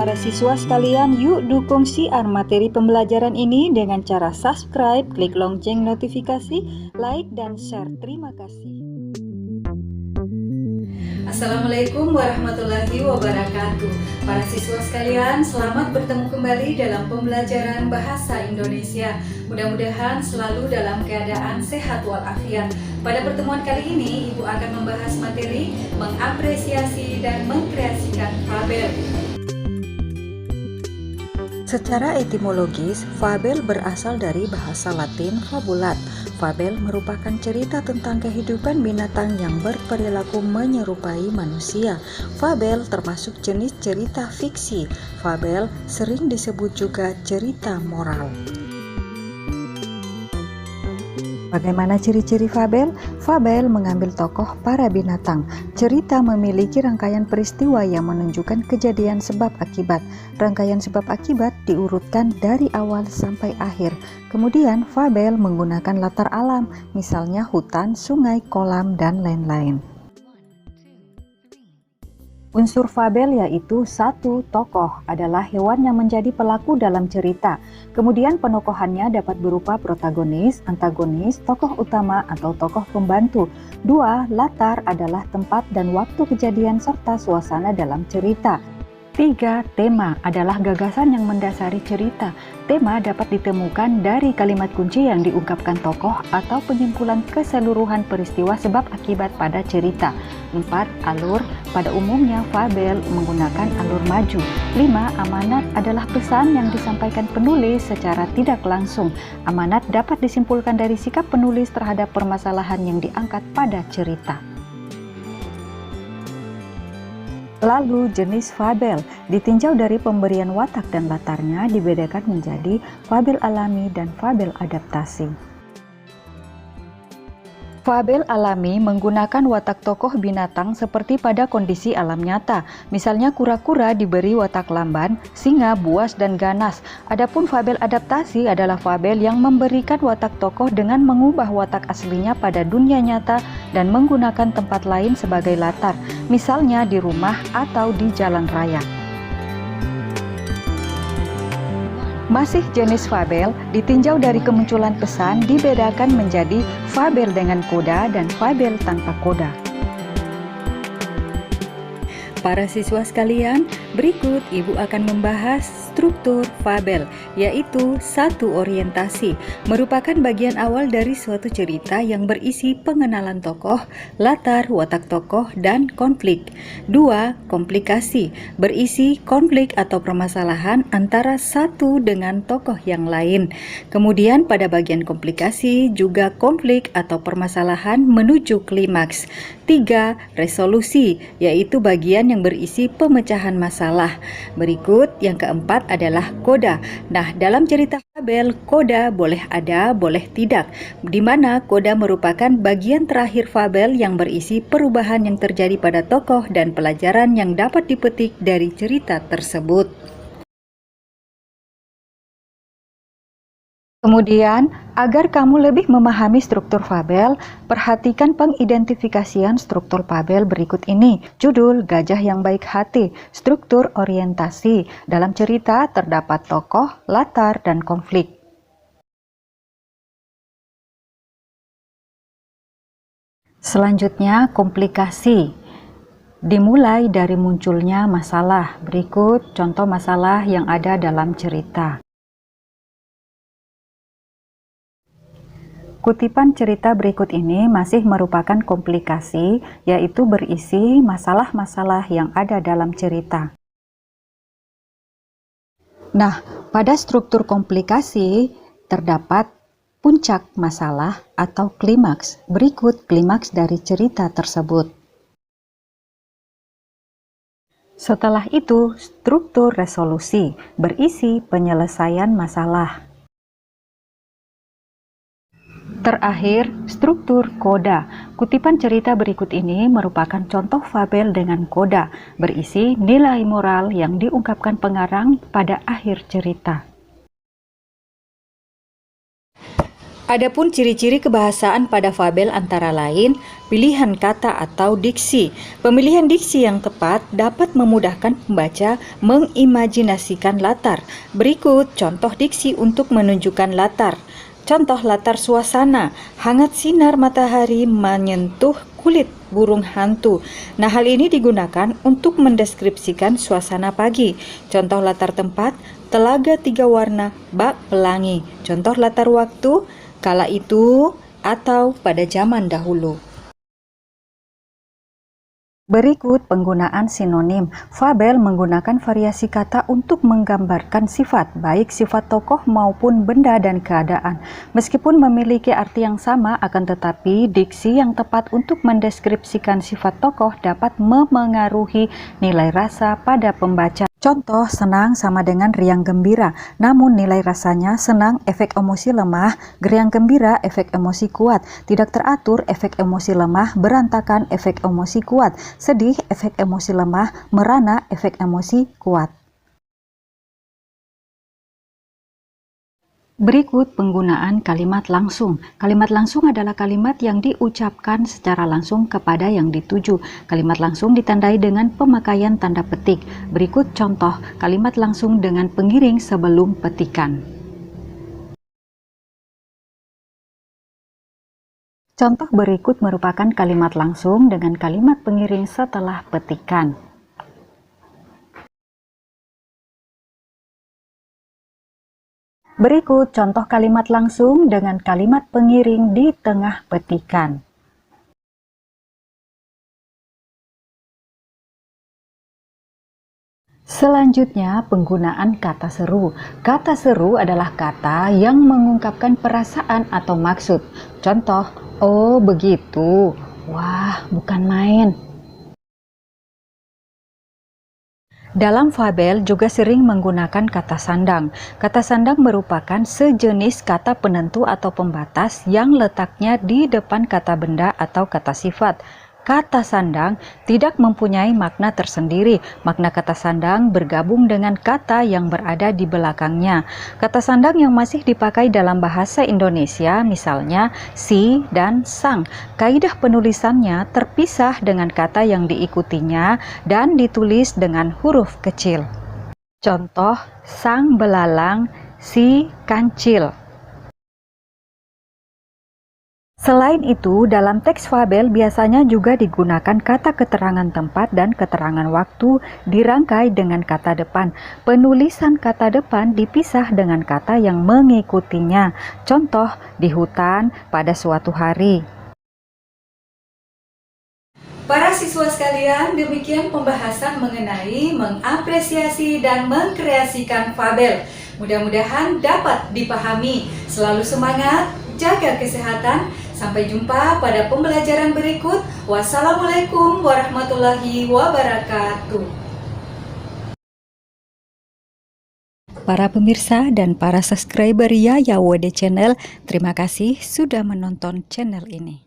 Para siswa sekalian, yuk dukung siar materi pembelajaran ini dengan cara subscribe, klik lonceng notifikasi, like, dan share. Terima kasih. Assalamualaikum warahmatullahi wabarakatuh. Para siswa sekalian, selamat bertemu kembali dalam pembelajaran Bahasa Indonesia. Mudah-mudahan selalu dalam keadaan sehat walafiat. Pada pertemuan kali ini, Ibu akan membahas materi mengapresiasi dan mengkreasikan fabel. Secara etimologis, fabel berasal dari bahasa Latin fabulat. Fabel merupakan cerita tentang kehidupan binatang yang berperilaku menyerupai manusia. Fabel termasuk jenis cerita fiksi. Fabel sering disebut juga cerita moral. Bagaimana ciri-ciri fabel? Fabel mengambil tokoh para binatang. Cerita memiliki rangkaian peristiwa yang menunjukkan kejadian sebab akibat. Rangkaian sebab akibat diurutkan dari awal sampai akhir. Kemudian fabel menggunakan latar alam, misalnya hutan, sungai, kolam, dan lain-lain. Unsur fabel yaitu satu, tokoh adalah hewan yang menjadi pelaku dalam cerita. Kemudian penokohannya dapat berupa protagonis, antagonis, tokoh utama, atau tokoh pembantu. Dua, latar adalah tempat dan waktu kejadian serta suasana dalam cerita. Tiga, tema adalah gagasan yang mendasari cerita. Tema dapat ditemukan dari kalimat kunci yang diungkapkan tokoh atau penyimpulan keseluruhan peristiwa sebab akibat pada cerita. 4. Alur. Pada umumnya fabel menggunakan alur maju. 5. Amanat adalah pesan yang disampaikan penulis secara tidak langsung. Amanat dapat disimpulkan dari sikap penulis terhadap permasalahan yang diangkat pada cerita. Lalu jenis fabel ditinjau dari pemberian watak dan latarnya dibedakan menjadi fabel alami dan fabel adaptasi. Fabel alami menggunakan watak tokoh binatang seperti pada kondisi alam nyata. Misalnya kura-kura diberi watak lamban, singa, buas, dan ganas. Adapun fabel adaptasi adalah fabel yang memberikan watak tokoh dengan mengubah watak aslinya pada dunia nyata dan menggunakan tempat lain sebagai latar, misalnya di rumah atau di jalan raya. Masih jenis fabel, ditinjau dari kemunculan pesan dibedakan menjadi fabel dengan koda dan fabel tanpa koda. Para siswa sekalian, berikut Ibu akan membahas struktur fabel, yaitu satu, orientasi, merupakan bagian awal dari suatu cerita yang berisi pengenalan tokoh, latar, watak tokoh, dan konflik. 2. Komplikasi, berisi konflik atau permasalahan antara satu dengan tokoh yang lain. Kemudian pada bagian komplikasi juga konflik atau permasalahan menuju klimaks. 3. Resolusi, yaitu bagian yang berisi pemecahan masalah. Berikut yang keempat adalah koda. Nah, dalam cerita fabel, koda boleh ada, boleh tidak, di mana koda merupakan bagian terakhir fabel yang berisi perubahan yang terjadi pada tokoh dan pelajaran yang dapat dipetik dari cerita tersebut. Kemudian, agar kamu lebih memahami struktur fabel, perhatikan pengidentifikasian struktur fabel berikut ini. Judul, Gajah yang Baik Hati. Struktur orientasi. Dalam cerita terdapat tokoh, latar, dan konflik. Selanjutnya, komplikasi. Dimulai dari munculnya masalah. Berikut contoh masalah yang ada dalam cerita. Kutipan cerita berikut ini masih merupakan komplikasi, yaitu berisi masalah-masalah yang ada dalam cerita. Nah, pada struktur komplikasi terdapat puncak masalah atau klimaks. Berikut klimaks dari cerita tersebut. Setelah itu, struktur resolusi berisi penyelesaian masalah. Terakhir, struktur koda. Kutipan cerita berikut ini merupakan contoh fabel dengan koda, berisi nilai moral yang diungkapkan pengarang pada akhir cerita. Adapun ciri-ciri kebahasaan pada fabel antara lain pilihan kata atau diksi. Pemilihan diksi yang tepat dapat memudahkan pembaca mengimajinasikan latar. Berikut contoh diksi untuk menunjukkan latar. Contoh latar suasana, hangat sinar matahari menyentuh kulit burung hantu. Nah, hal ini digunakan untuk mendeskripsikan suasana pagi. Contoh latar tempat, telaga 3 warna, bak pelangi. Contoh latar waktu, kala itu atau pada zaman dahulu. Berikut penggunaan sinonim. Fabel menggunakan variasi kata untuk menggambarkan sifat, baik sifat tokoh maupun benda dan keadaan. Meskipun memiliki arti yang sama, akan tetapi diksi yang tepat untuk mendeskripsikan sifat tokoh dapat memengaruhi nilai rasa pada pembaca. Contoh, senang sama dengan riang gembira, namun nilai rasanya senang efek emosi lemah, riang gembira efek emosi kuat, tidak teratur efek emosi lemah, berantakan efek emosi kuat, sedih efek emosi lemah, merana efek emosi kuat. Berikut penggunaan kalimat langsung. Kalimat langsung adalah kalimat yang diucapkan secara langsung kepada yang dituju. Kalimat langsung ditandai dengan pemakaian tanda petik. Berikut contoh kalimat langsung dengan pengiring sebelum petikan. Contoh berikut merupakan kalimat langsung dengan kalimat pengiring setelah petikan. Berikut contoh kalimat langsung dengan kalimat pengiring di tengah petikan. Selanjutnya, penggunaan kata seru. Kata seru adalah kata yang mengungkapkan perasaan atau maksud. Contoh, oh begitu, wah bukan main. Dalam fabel juga sering menggunakan kata sandang. Kata sandang merupakan sejenis kata penentu atau pembatas yang letaknya di depan kata benda atau kata sifat. Kata sandang tidak mempunyai makna tersendiri. Makna kata sandang bergabung dengan kata yang berada di belakangnya. Kata sandang yang masih dipakai dalam bahasa Indonesia misalnya si dan sang. Kaidah penulisannya terpisah dengan kata yang diikutinya dan ditulis dengan huruf kecil. Contoh, sang belalang, si kancil. Selain itu, dalam teks fabel biasanya juga digunakan kata keterangan tempat dan keterangan waktu dirangkai dengan kata depan. Penulisan kata depan dipisah dengan kata yang mengikutinya. Contoh, di hutan pada suatu hari. Para siswa sekalian, demikian pembahasan mengenai mengapresiasi dan mengkreasikan fabel. Mudah-mudahan dapat dipahami. Selalu semangat, jaga kesehatan. Sampai jumpa pada pembelajaran berikut. Wassalamualaikum warahmatullahi wabarakatuh. Para pemirsa dan para subscriber YayaWD Channel, terima kasih sudah menonton channel ini.